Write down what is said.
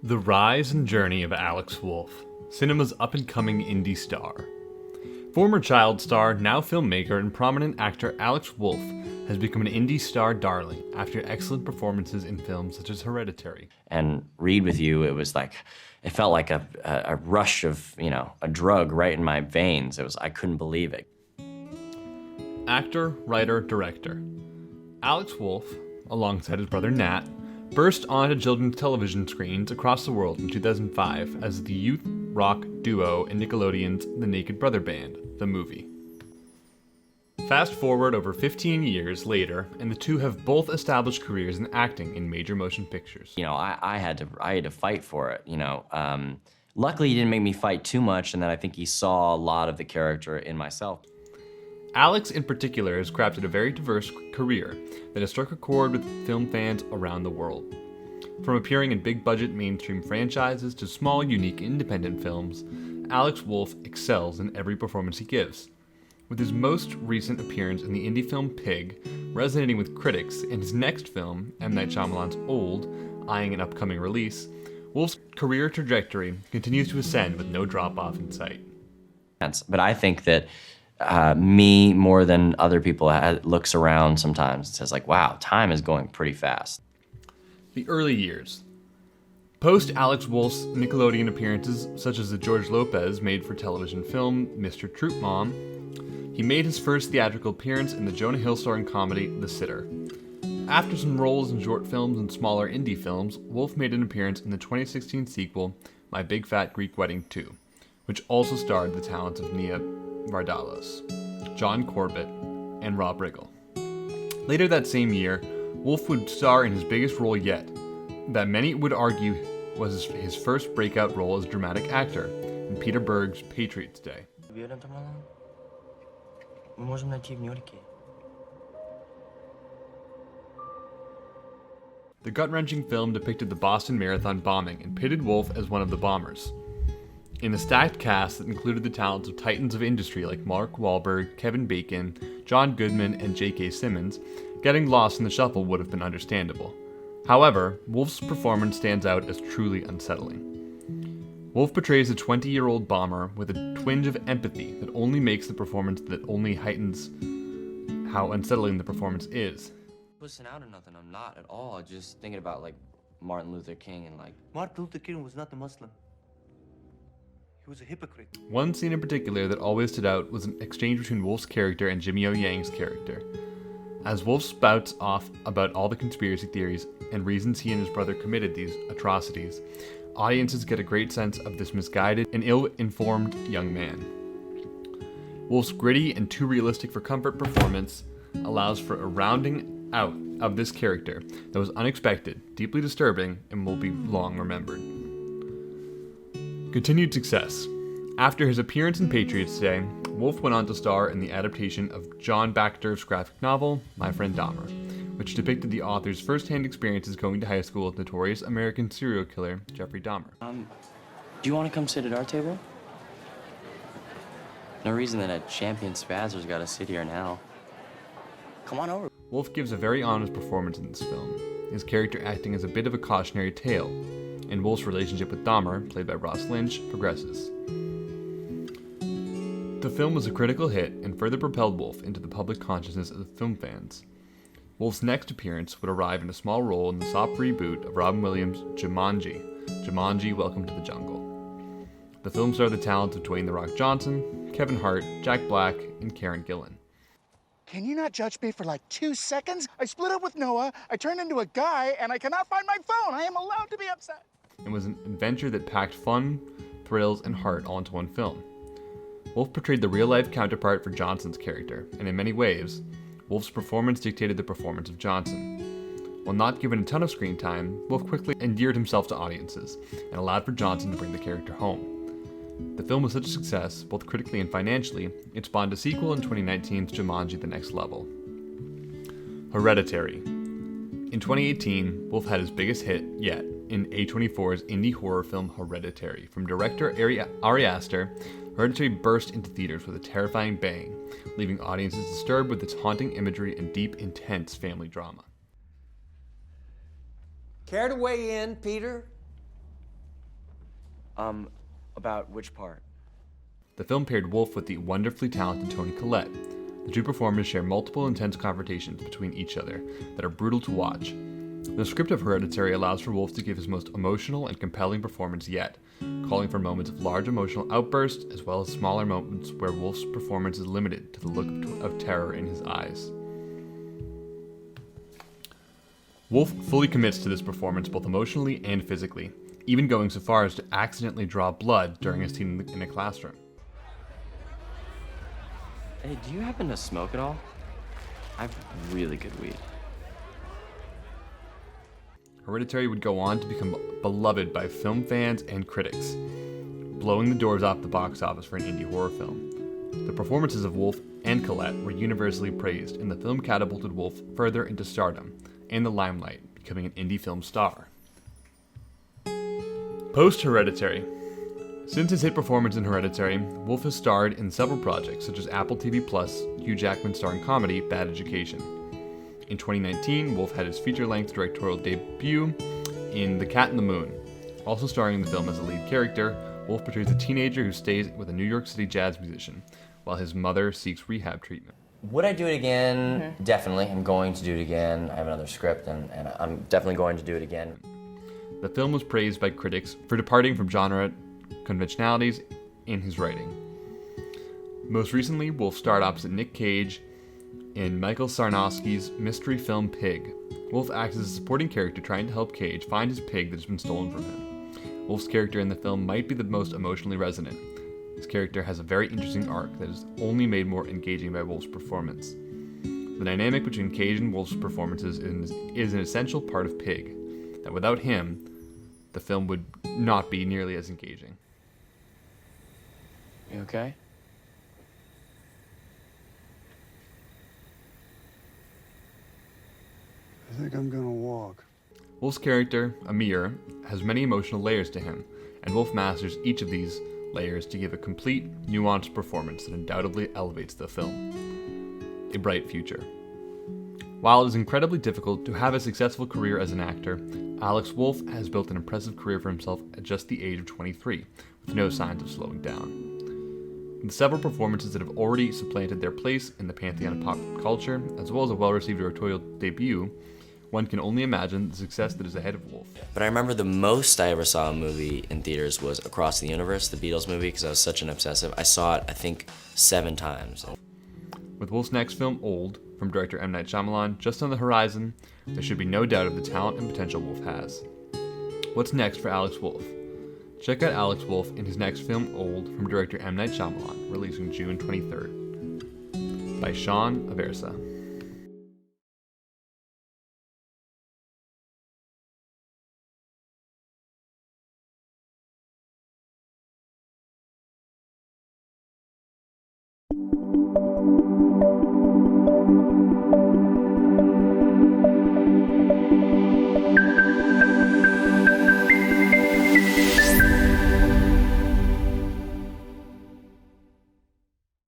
The rise and journey of Alex Wolff, cinema's up-and-coming indie star. Former child star, now filmmaker and prominent actor Alex Wolff has become an indie star darling after excellent performances in films such as Hereditary. And Read With You, it felt like a rush of, a drug right in my veins. I couldn't believe it. Actor, writer, director. Alex Wolff, alongside his brother Nat, burst onto children's television screens across the world in 2005 as the youth rock duo in Nickelodeon's The Naked Brother Band, the movie. Fast forward over 15 years later, and the two have both established careers in acting in major motion pictures. I had to fight for it, Luckily, he didn't make me fight too much, and then I think he saw a lot of the character in myself. Alex, in particular, has crafted a very diverse career that has struck a chord with film fans around the world. From appearing in big-budget mainstream franchises to small, unique independent films, Alex Wolff excels in every performance he gives. With his most recent appearance in the indie film Pig, resonating with critics, and his next film, M. Night Shyamalan's Old, eyeing an upcoming release, Wolff's career trajectory continues to ascend with no drop-off in sight. But I think that me, more than other people, looks around sometimes and says, wow, time is going pretty fast. The early years. Post Alex Wolff's Nickelodeon appearances, such as the George Lopez made-for-television film Mr. Troop Mom, he made his first theatrical appearance in the Jonah Hill starring comedy The Sitter. After some roles in short films and smaller indie films, Wolff made an appearance in the 2016 sequel My Big Fat Greek Wedding 2, which also starred the talents of Nia Vardalos, John Corbett, and Rob Riggle. Later that same year, Wolff would star in his biggest role yet, that many would argue was his first breakout role as a dramatic actor in Peter Berg's Patriots Day. The gut-wrenching film depicted the Boston Marathon bombing and pitted Wolff as one of the bombers. In a stacked cast that included the talents of titans of industry like Mark Wahlberg, Kevin Bacon, John Goodman, and J.K. Simmons, getting lost in the shuffle would have been understandable. However, Wolff's performance stands out as truly unsettling. Wolff portrays a 20-year-old bomber with a twinge of empathy that only makes the performance that only heightens how unsettling the performance is. Pussing out or nothing, I'm not at all. Just thinking about Martin Luther King and Martin Luther King was not a Muslim. He was a hypocrite. One scene in particular that always stood out was an exchange between Wolff's character and Jimmy O. Yang's character. As Wolff spouts off about all the conspiracy theories and reasons he and his brother committed these atrocities, audiences get a great sense of this misguided and ill-informed young man. Wolff's gritty and too realistic for comfort performance allows for a rounding out of this character that was unexpected, deeply disturbing, and will be long remembered. Continued success. After his appearance in Patriots Day, Wolff went on to star in the adaptation of John Bachter's graphic novel, My Friend Dahmer, which depicted the author's first-hand experiences going to high school with notorious American serial killer Jeffrey Dahmer. Do you want to come sit at our table? No reason that a champion spazzer's got to sit here now. Come on over. Wolff gives a very honest performance in this film, his character acting as a bit of a cautionary tale, and Wolff's relationship with Dahmer, played by Ross Lynch, progresses. The film was a critical hit and further propelled Wolff into the public consciousness of the film fans. Wolff's next appearance would arrive in a small role in the soft reboot of Robin Williams' Jumanji, Welcome to the Jungle. The film starred the talents of Dwayne "The Rock" Johnson, Kevin Hart, Jack Black, and Karen Gillan. Can you not judge me for 2 seconds? I split up with Noah, I turned into a guy, and I cannot find my phone. I am allowed to be upset. It was an adventure that packed fun, thrills, and heart all into one film. Wolff portrayed the real-life counterpart for Johnson's character, and in many ways, Wolff's performance dictated the performance of Johnson. While not given a ton of screen time, Wolff quickly endeared himself to audiences, and allowed for Johnson to bring the character home. The film was such a success, both critically and financially, it spawned a sequel in 2019's Jumanji: The Next Level. Hereditary. In 2018, Wolff had his biggest hit yet in A24's indie horror film Hereditary. From director Ari Aster, Hereditary burst into theaters with a terrifying bang, leaving audiences disturbed with its haunting imagery and deep, intense family drama. Care to weigh in, Peter? About which part? The film paired Wolff with the wonderfully talented Toni Collette. The two performers share multiple intense confrontations between each other that are brutal to watch. The script of Hereditary allows for Wolff to give his most emotional and compelling performance yet, calling for moments of large emotional outbursts as well as smaller moments where Wolff's performance is limited to the look of terror in his eyes. Wolff fully commits to this performance both emotionally and physically, even going so far as to accidentally draw blood during a scene in a classroom. Hey, do you happen to smoke at all? I have really good weed. Hereditary would go on to become beloved by film fans and critics, blowing the doors off the box office for an indie horror film. The performances of Wolff and Collette were universally praised, and the film catapulted Wolff further into stardom and the limelight, becoming an indie film star. Post-Hereditary. Since his hit performance in Hereditary, Wolff has starred in several projects, such as Apple TV Plus' Hugh Jackman starring comedy Bad Education. In 2019, Wolff had his feature-length directorial debut in The Cat in the Moon. Also starring in the film as a lead character, Wolff portrays a teenager who stays with a New York City jazz musician, while his mother seeks rehab treatment. Would I do it again? Definitely. I'm going to do it again. I have another script, and I'm definitely going to do it again. The film was praised by critics for departing from genre conventionalities in his writing. Most recently, Wolff starred opposite Nick Cage in Michael Sarnowski's mystery film Pig. Wolff acts as a supporting character trying to help Cage find his pig that has been stolen from him. Wolff's character in the film might be the most emotionally resonant. His character has a very interesting arc that is only made more engaging by Wolff's performance. The dynamic between Cage and Wolff's performances is an essential part of Pig, that without him, the film would not be nearly as engaging. You okay? I think I'm gonna walk. Wolff's character, Amir, has many emotional layers to him, and Wolff masters each of these layers to give a complete, nuanced performance that undoubtedly elevates the film. A bright future. While it is incredibly difficult to have a successful career as an actor, Alex Wolff has built an impressive career for himself at just the age of 23, with no signs of slowing down. With several performances that have already supplanted their place in the pantheon of pop culture, as well as a well-received directorial debut, one can only imagine the success that is ahead of Wolff. But I remember the most I ever saw a movie in theaters was Across the Universe, the Beatles movie, because I was such an obsessive. I saw it, I think, 7 times. With Wolff's next film, Old, from director M. Night Shyamalan, just on the horizon, there should be no doubt of the talent and potential Wolff has. What's next for Alex Wolff? Check out Alex Wolff in his next film, Old, from director M. Night Shyamalan, releasing June 23rd. By Sean Aversa.